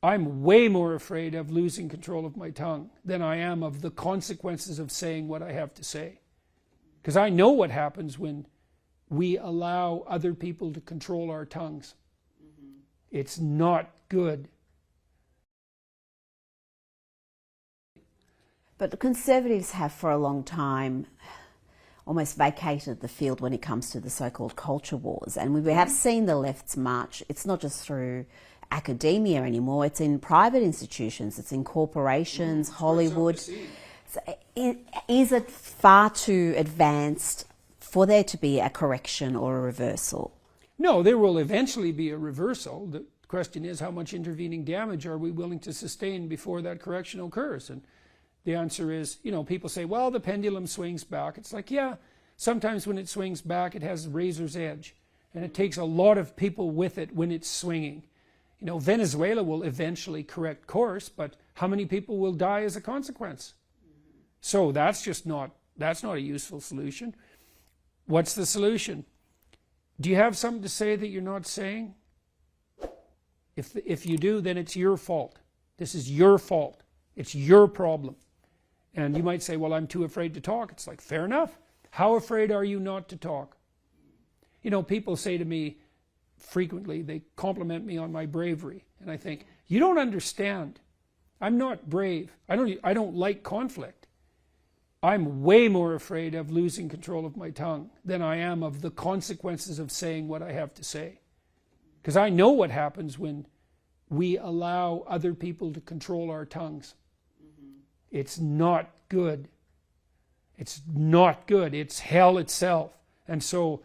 I'm way more afraid of losing control of my tongue than I am of the consequences of saying what I have to say. Because I know what happens when we allow other people to control our tongues. It's not good. But the Conservatives have for a long time almost vacated the field when it comes to the so-called culture wars. And we have seen the left's march. It's not just through academia anymore, it's in private institutions, it's in corporations, Hollywood. So is it far too advanced for there to be a correction or a reversal? No, there will eventually be a reversal. The question is, how much intervening damage are we willing to sustain before that correction occurs? And the answer is, you know, people say, well, the pendulum swings back. It's like, yeah, sometimes when it swings back, it has a razor's edge. And it takes a lot of people with it when it's swinging. You know, Venezuela will eventually correct course, but how many people will die as a consequence? So that's not a useful solution. What's the solution? Do you have something to say that you're not saying? If you do, then it's your fault. This is your fault. It's your problem. And you might say, well, I'm too afraid to talk. It's like, fair enough. How afraid are you not to talk? You know, people say to me frequently, they compliment me on my bravery. And I think, you don't understand. I'm not brave. I don't like conflict. I'm way more afraid of losing control of my tongue than I am of the consequences of saying what I have to say. Because I know what happens when we allow other people to control our tongues. It's not good. It's not good. It's hell itself. And so,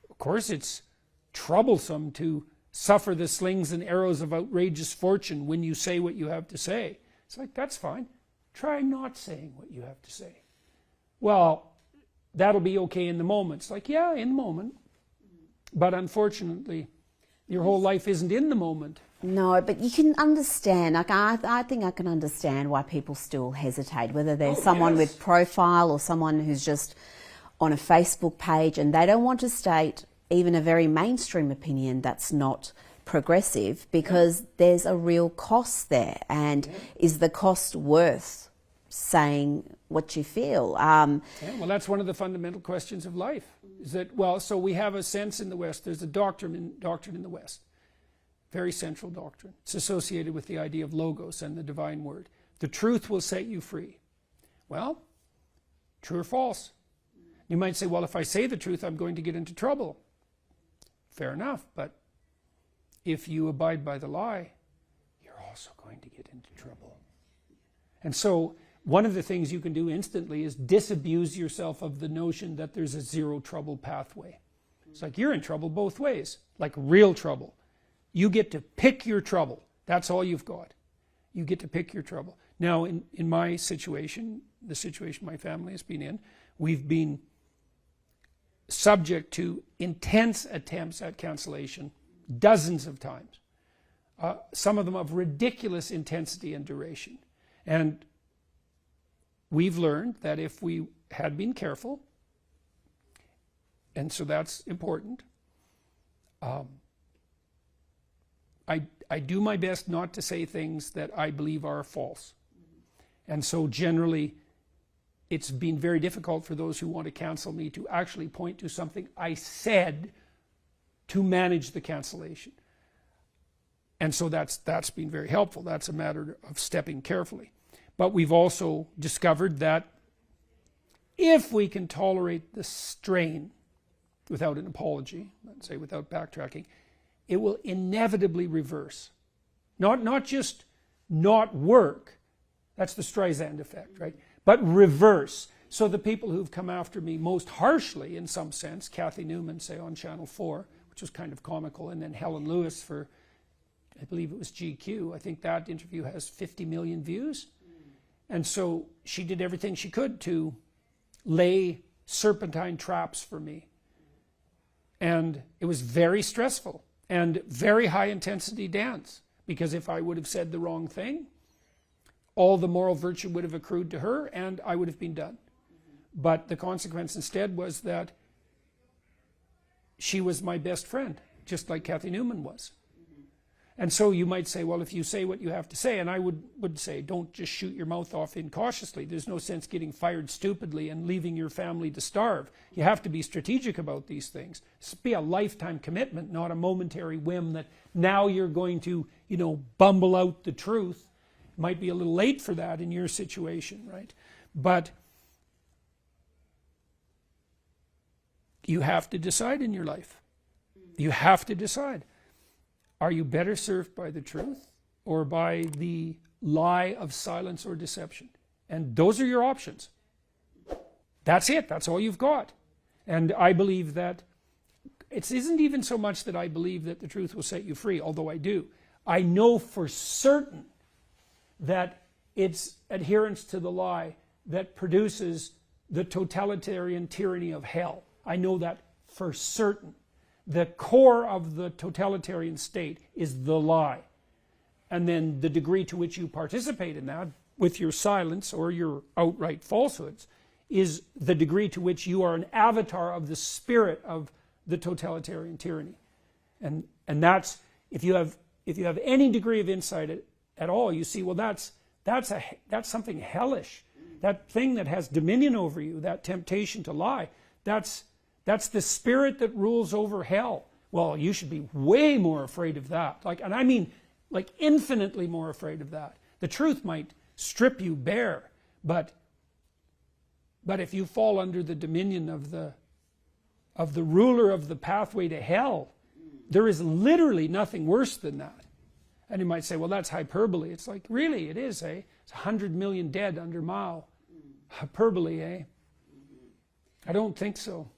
of course, it's troublesome to suffer the slings and arrows of outrageous fortune when you say what you have to say. It's like, that's fine. Try not saying what you have to say. Well, that'll be okay in the moment. It's like, yeah, in the moment. But unfortunately, your whole life isn't in the moment. No, but you can understand. Like I think I can understand why people still hesitate, whether there's someone with profile or someone who's just on a Facebook page and they don't want to state even a very mainstream opinion that's not progressive, because there's a real cost there. And is the cost worth saying what you feel? Well, that's one of the fundamental questions of life. Is that, well, so we have a sense in the West, there's a doctrine in the West, very central doctrine. It's associated with the idea of logos and the divine word. The truth will set you free. Well, true or false? You might say, well, if I say the truth, I'm going to get into trouble. Fair enough, but if you abide by the lie, you're also going to get into trouble. And so one of the things you can do instantly is disabuse yourself of the notion that there's a zero trouble pathway. It's like you're in trouble both ways, like real trouble. You get to pick your trouble. That's all you've got. You get to pick your trouble. Now, in my situation, the situation my family has been in, we've been subject to intense attempts at cancellation dozens of times. Some of them of ridiculous intensity and duration. And we've learned that if we had been careful, and so that's important, I do my best not to say things that I believe are false. And so generally, it's been very difficult for those who want to cancel me to actually point to something I said to manage the cancellation. And so that's been very helpful. That's a matter of stepping carefully. But we've also discovered that if we can tolerate the strain without an apology, let's say without backtracking, it will inevitably reverse. Not just not work, that's the Streisand effect, right? But reverse. So the people who've come after me most harshly, in some sense, Kathy Newman, say on Channel 4, which was kind of comical, and then Helen Lewis for, I believe it was GQ, I think that interview has 50 million views. And so she did everything she could to lay serpentine traps for me. And it was very stressful and very high intensity dance, because if I would have said the wrong thing, all the moral virtue would have accrued to her and I would have been done. But the consequence instead was that she was my best friend, just like Kathy Newman was. And so you might say, well, if you say what you have to say, and I would say, don't just shoot your mouth off incautiously. There's no sense getting fired stupidly and leaving your family to starve. You have to be strategic about these things. This be a lifetime commitment, not a momentary whim that now you're going to, bumble out the truth. It might be a little late for that in your situation, right? But you have to decide in your life. You have to decide. Are you better served by the truth or by the lie of silence or deception? And those are your options. That's it. That's all you've got. And I believe that it isn't even so much that I believe that the truth will set you free, although I do. I know for certain that it's adherence to the lie that produces the totalitarian tyranny of hell. I know that for certain. The core of the totalitarian state is the lie. And then the degree to which you participate in that, with your silence or your outright falsehoods, is the degree to which you are an avatar of the spirit of the totalitarian tyranny. And that's, if you have any degree of insight at all, you see, well, that's something hellish. That thing that has dominion over you, that temptation to lie, that's the spirit that rules over hell. Well, you should be way more afraid of that. And I mean, infinitely more afraid of that. The truth might strip you bare, but if you fall under the dominion of the ruler of the pathway to hell, there is literally nothing worse than that. And you might say, well, that's hyperbole. It's like, really, it is, eh? It's 100 million dead under Mao. Hyperbole, eh? I don't think so.